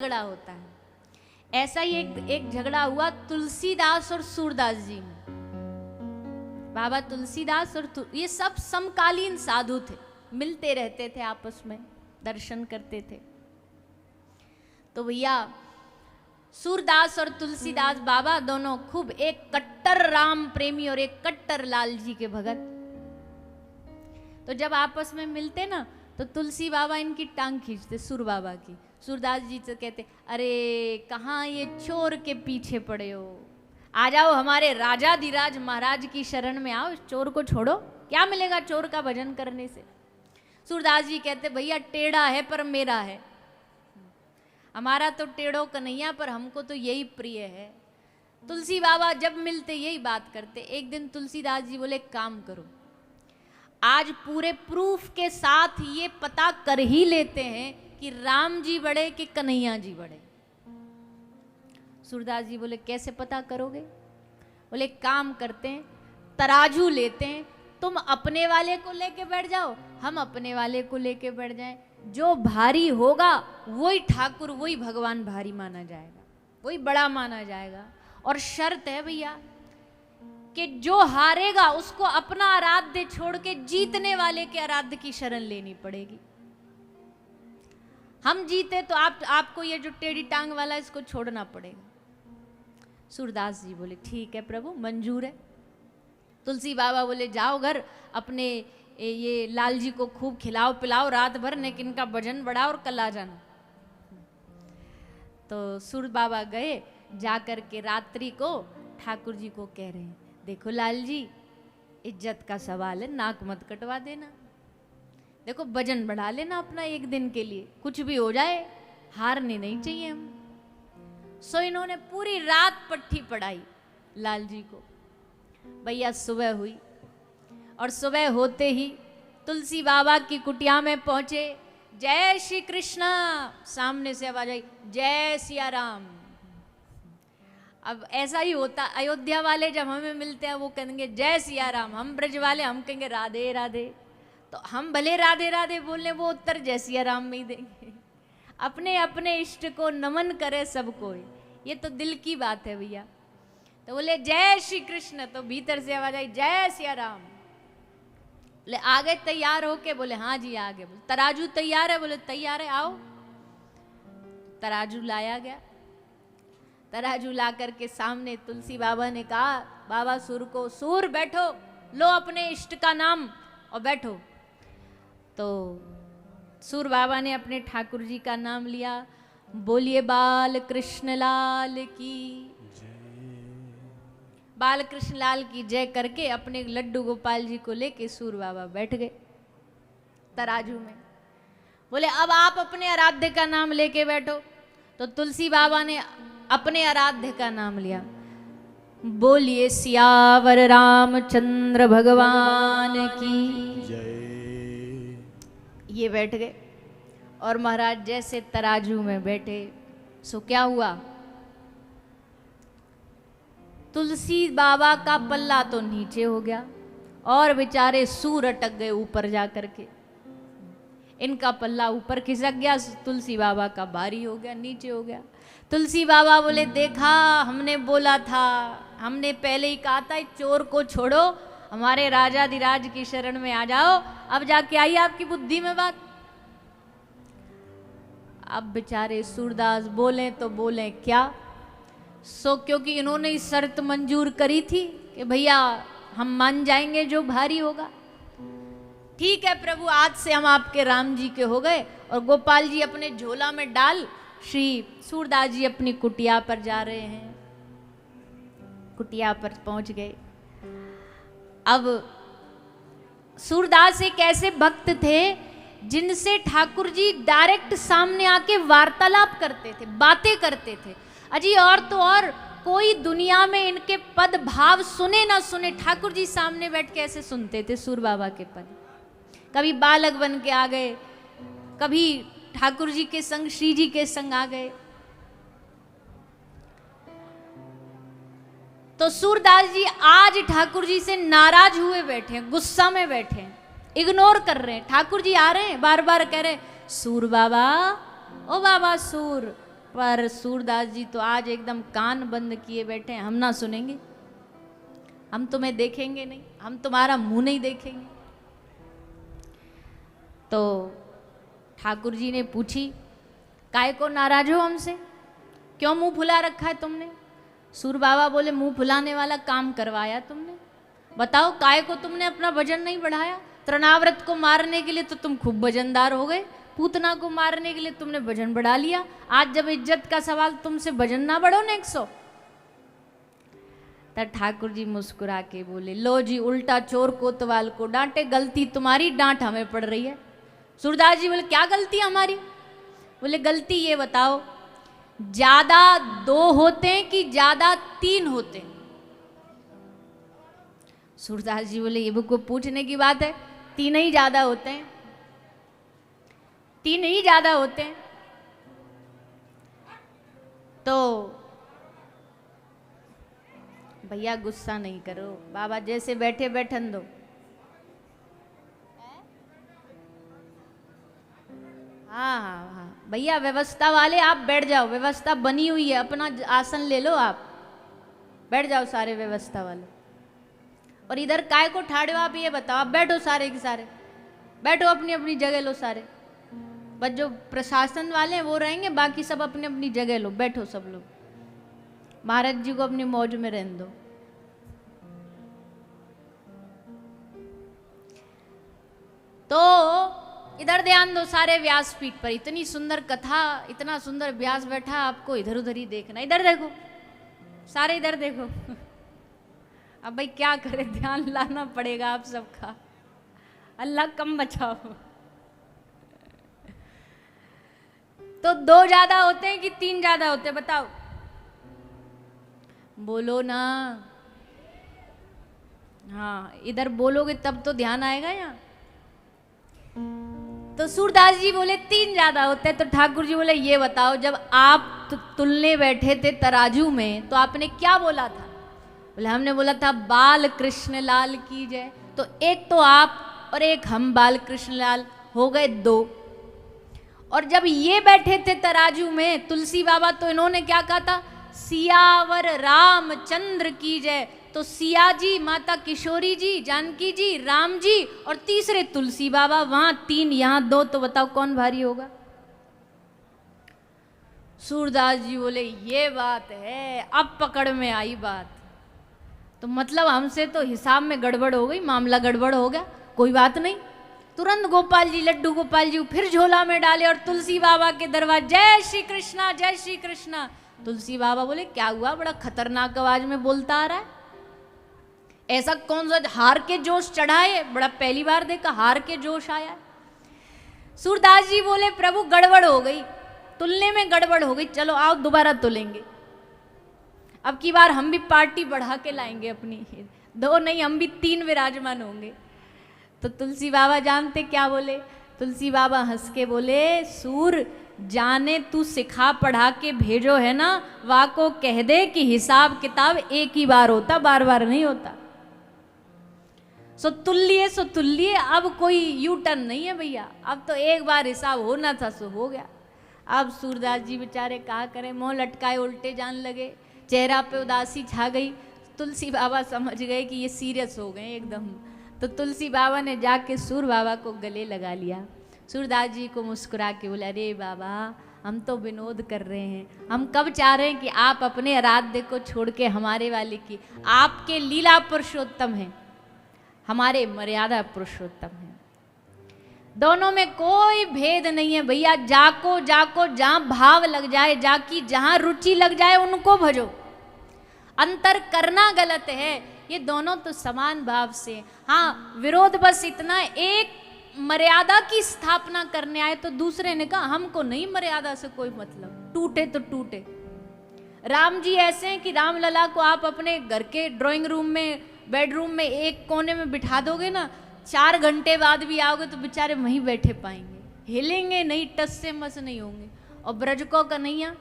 झगड़ा होता है। ऐसा ही एक झगड़ा हुआ तुलसीदास और सूरदास जी में। बाबा तुलसीदास और ये सब समकालीन साधु थे, मिलते रहते थे, आपस में दर्शन करते थे। तो भैया सूरदास और तुलसीदास बाबा दोनों खूब, एक कट्टर राम प्रेमी और एक कट्टर लाल जी के भगत। तो जब आपस में मिलते ना तो तुलसी बाबा इनकी टांग खींचते सूर बाबा की। सूरदास जी से कहते, अरे कहाँ ये चोर के पीछे पड़े हो, आ जाओ हमारे राजाधिराज महाराज की शरण में आओ, चोर को छोड़ो, क्या मिलेगा चोर का भजन करने से। सूरदास जी कहते, भैया टेढ़ा है पर मेरा है, हमारा तो टेढ़ो कन्हैया, पर हमको तो यही प्रिय है। तुलसी बाबा जब मिलते यही बात करते। एक दिन तुलसीदास जी बोले, काम करो, आज पूरे प्रूफ के साथ ये पता कर ही लेते हैं कि राम जी बड़े कि कन्हैया जी बड़े। सूरदास जी बोले, कैसे पता करोगे? बोले, काम करते हैं, तराजू लेते हैं, तुम अपने वाले को लेके बैठ जाओ, हम अपने वाले को लेके बैठ जाएं, जो भारी होगा वही ठाकुर, वही भगवान भारी माना जाएगा, वही बड़ा माना जाएगा। और शर्त है भैया कि जो हारेगा उसको अपना आराध्य छोड़ के जीतने वाले के आराध्य की शरण लेनी पड़ेगी। हम जीते तो आपको ये जो टेढ़ी टांग वाला इसको छोड़ना पड़ेगा। सूरदास जी बोले, ठीक है प्रभु, मंजूर है। तुलसी बाबा बोले, जाओ घर, अपने ये लाल जी को खूब खिलाओ पिलाओ रात भर, लेकिन इनका वजन बढ़ाओ और कल आ जाना। तो सूर बाबा गए, जाकर के रात्रि को ठाकुर जी को कह रहे हैं, देखो लाल जी, इज्जत का सवाल है, नाक मत कटवा देना, देखो वजन बढ़ा लेना अपना एक दिन के लिए, कुछ भी हो जाए हारने नहीं चाहिए हम। सो इन्होंने पूरी रात पट्टी पढ़ाई लाल जी को। भैया सुबह हुई और सुबह होते ही तुलसी बाबा की कुटिया में पहुंचे। जय श्री कृष्णा, सामने से आवाज आई, जय सिया राम। अब ऐसा ही होता, अयोध्या वाले जब हमें मिलते हैं वो कहेंगे जय सिया राम, हम ब्रज वाले हम कहेंगे राधे राधे। तो हम भले राधे राधे बोलने, वो उत्तर जय सिया राम में ही देंगे। अपने अपने इष्ट को नमन करे सब कोई, ये तो दिल की बात है भैया। तो बोले जय श्री कृष्ण, तो भीतर से आवाज आई जय सिया राम। बोले आगे तैयार हो के? बोले हाँ जी आगे। बोले तराजू तैयार है? बोले तैयार है, आओ। तराजू लाया गया। तराजू ला करके सामने तुलसी बाबा ने कहा, बाबा सूर को, सूर बैठो, लो अपने इष्ट का नाम और बैठो। तो सूर बाबा ने अपने ठाकुर जी का नाम लिया। बोलिए बाल कृष्ण लाल की, बाल कृष्ण लाल की जय करके अपने लड्डू गोपाल जी को लेके सूर बाबा बैठ गए तराजू में। बोले अब आप अपने आराध्य का नाम लेके बैठो। तो तुलसी बाबा ने अपने आराध्य का नाम लिया। बोलिए सियावर रामचंद्र भगवान की जय। ये बैठ गए और महाराज जैसे तराजू में बैठे, सो क्या हुआ, तुलसी बाबा का पल्ला तो नीचे हो गया और बेचारे सूर अटक गए ऊपर जाकर के। इनका पल्ला ऊपर खिसक गया, तुलसी बाबा का भारी हो गया, नीचे हो गया। तुलसी बाबा बोले, देखा हमने बोला था, हमने पहले ही कहा था चोर को छोड़ो, हमारे राजाधिराज की शरण में आ जाओ। अब जाके आई आपकी बुद्धि में बात। अब बेचारे सूरदास बोले तो बोले क्या, सो क्योंकि इन्होंने इस शर्त मंजूर करी थी कि भैया हम मान जाएंगे जो भारी होगा। ठीक है प्रभु, आज से हम आपके राम जी के हो गए। और गोपाल जी अपने झोला में डाल श्री सूरदास जी अपनी कुटिया पर जा रहे हैं। कुटिया पर पहुंच गए। अब सूरदास एक ऐसे भक्त थे जिनसे ठाकुर जी डायरेक्ट सामने आके वार्तालाप करते थे, बातें करते थे। अजी और तो और कोई दुनिया में इनके पद भाव सुने ना सुने, ठाकुर जी सामने बैठ के ऐसे सुनते थे सूर बाबा के पद। कभी बालक बन के आ गए, कभी ठाकुर जी के संग श्री जी के संग आ गए। तो सूरदास जी आज ठाकुर जी से नाराज हुए बैठे हैं, गुस्सा में बैठे हैं, इग्नोर कर रहे हैं। ठाकुर जी आ रहे हैं, बार बार कह रहे हैं सूर बाबा, ओ बाबा सूर, पर सूरदास जी तो आज एकदम कान बंद किए बैठे हैं, हम ना सुनेंगे, हम तुम्हें देखेंगे नहीं, हम तुम्हारा मुंह नहीं देखेंगे। तो ठाकुर जी ने पूछी, काय को नाराज हो हमसे, क्यों मुंह फुला रखा है तुमने? सूर बाबा बोले, मुंह फुलाने वाला काम करवाया तुमने, बताओ काय को तुमने अपना वजन नहीं बढ़ाया? तृणाव्रत को मारने के लिए तो तुम खूब वजनदार हो गए, पूतना को मारने के लिए तुमने वजन बढ़ा लिया, आज जब इज्जत का सवाल तुमसे वजन ना बढ़ो ना 100। तब ठाकुर जी मुस्कुरा के बोले, लो जी उल्टा चोर कोतवाल को डांटे, गलती तुम्हारी, डांट हमें पड़ रही है। सूरदास जी बोले, क्या गलती हमारी? बोले, गलती ये बताओ, ज्यादा 2 होते हैं कि ज्यादा 3 होते हैं? सूरदास जी बोले, ये को पूछने की बात है, 3 ही ज्यादा होते हैं, 3 ही ज्यादा होते हैं। तो भैया गुस्सा नहीं करो, बाबा जैसे बैठे बैठन दो। हाँ हाँ हाँ भैया, व्यवस्था वाले आप बैठ जाओ, व्यवस्था बनी हुई है, अपना आसन ले लो, आप बैठ जाओ सारे व्यवस्था वाले। और इधर काय को ठाड़े हो आप, ये बताओ, आप बैठो सारे के सारे, बैठो अपनी अपनी जगह लो सारे, बस जो प्रशासन वाले हैं वो रहेंगे, बाकी सब अपनी अपनी जगह लो, बैठो सब लोग, महाराज जी को अपनी मौज में रहने दो। तो इधर ध्यान दो सारे व्यासपीठ पर, इतनी सुंदर कथा, इतना सुंदर व्यास बैठा, आपको इधर उधर ही देखना, इधर देखो सारे, इधर देखो। अब भाई क्या करे, ध्यान लाना पड़ेगा आप सबका, अल्लाह कम बचाओ। तो 2 ज्यादा होते हैं कि 3 ज्यादा होते हैं, बताओ, बोलो ना। हाँ इधर बोलोगे तब तो ध्यान आएगा यहाँ। तो सूरदास जी बोले 3 ज्यादा होते हैं। तो ठाकुर जी बोले, ये बताओ, जब आप तुलने बैठे थे तराजू में तो आपने क्या बोला था? बोले, हमने बोला था बाल कृष्ण लाल की जय। तो एक तो आप और एक हम, बाल कृष्ण लाल हो गए 2। और जब ये बैठे थे तराजू में तुलसी बाबा, तो इन्होंने क्या कहा था? सियावर रामचंद्र की जय। तो सिया जी, माता किशोरी जी, जानकी जी, राम जी और तीसरे तुलसी बाबा, वहां 3 यहां 2, तो बताओ कौन भारी होगा? सूरदास जी बोले, ये बात है, अब पकड़ में आई बात। तो मतलब हमसे तो हिसाब में गड़बड़ हो गई, मामला गड़बड़ हो गया, कोई बात नहीं। तुरंत गोपाल जी, लड्डू गोपाल जी फिर झोला में डाले और तुलसी बाबा के दरवाजे, जय श्री कृष्णा, जय श्री कृष्णा। तुलसी बाबा बोले, क्या हुआ? बड़ा खतरनाक आवाज में बोलता आ रहा है, ऐसा कौन सा हार के जोश चढ़ा है? बड़ा पहली बार देखा हार के जोश आया। सूरदास जी बोले, प्रभु गड़बड़ हो गई, तुलने में गड़बड़ हो गई, चलो आओ दोबारा तुलेंगे, अब की बार हम भी पार्टी बढ़ा के लाएंगे अपनी, 2 नहीं हम भी 3 विराजमान होंगे। तो तुलसी बाबा जानते क्या बोले? तुलसी बाबा हंस के बोले, सूर जाने तू सिखा पढ़ा के भेजो है ना, वा को कह दे कि हिसाब किताब एक ही बार होता, बार बार नहीं होता। सो तुल्य, अब कोई यू टर्न नहीं है भैया, अब तो एक बार हिसाब होना था सो हो गया। अब सूरदास जी बेचारे कहा करें, मुंह लटकाए उल्टे जान लगे, चेहरा पे उदासी छा गई। तुलसी बाबा समझ गए कि ये सीरियस हो गए एकदम। तो तुलसी बाबा ने जाके सूर बाबा को गले लगा लिया। सूरदास जी को मुस्कुरा के बोला, अरे बाबा हम तो विनोद कर रहे हैं, हम कब चाह रहे हैं कि आप अपने आराध्य को छोड़ के हमारे वाले की, आपके लीला पुरुषोत्तम हैं, हमारे मर्यादा पुरुषोत्तम हैं, दोनों में कोई भेद नहीं है भैया। जाको जाको जहाँ भाव लग जाए, जाकी जहाँ रुचि लग जाए उनको भजो, अंतर करना गलत है, ये दोनों तो समान भाव से। हाँ विरोध बस इतना, एक मर्यादा की स्थापना करने आए तो दूसरे ने कहा हमको नहीं मर्यादा से कोई मतलब, टूटे तो टूटे। राम जी ऐसे हैं कि राम लला को आप अपने घर के ड्राइंग रूम में, बेडरूम में एक कोने में बिठा दोगे ना, 4 घंटे बाद भी आओगे तो बेचारे वहीं बैठे पाएंगे, हिलेंगे नहीं, टस से मस नहीं होंगे। और ब्रजको का नैया,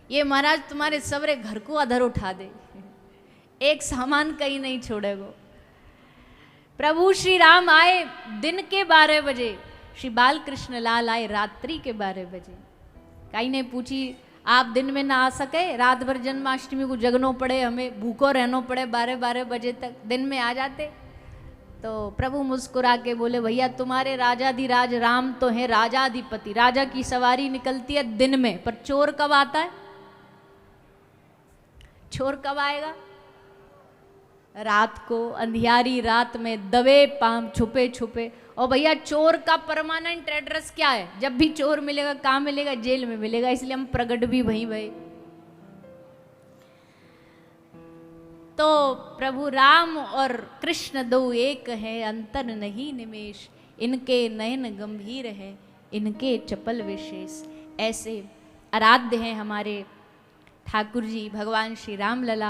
ये महाराज तुम्हारे सबरे घर को अधर उठा दे, एक सामान कहीं नहीं छोड़ेगो। प्रभु श्री राम आए दिन के 12 बजे, श्री बाल कृष्ण लाल आए रात्रि के 12 बजे। कहीं नहीं पूछी, आप दिन में ना आ सके, रात भर जन्माष्टमी को जगनो पड़े, हमें भूखो रहना पड़े 12-12 बजे तक, दिन में आ जाते। तो प्रभु मुस्कुरा के बोले, भैया तुम्हारे राजाधिराज राम तो है राजाधिपति, राजा की सवारी निकलती है दिन में, पर चोर कब आता है? चोर कब आएगा? रात को, अंधियारी रात में, दबे पाम, छुपे छुपे। और भैया चोर का परमानेंट एड्रेस क्या है? जब भी चोर मिलेगा कहाँ मिलेगा? जेल में मिलेगा, इसलिए हम प्रगट भी वहीं भये। तो प्रभु राम और कृष्ण दो एक है, अंतर नहीं निमेश, इनके नयन गंभीर है, इनके चपल विशेष। ऐसे आराध्य हैं हमारे ठाकुर जी भगवान श्री राम लला।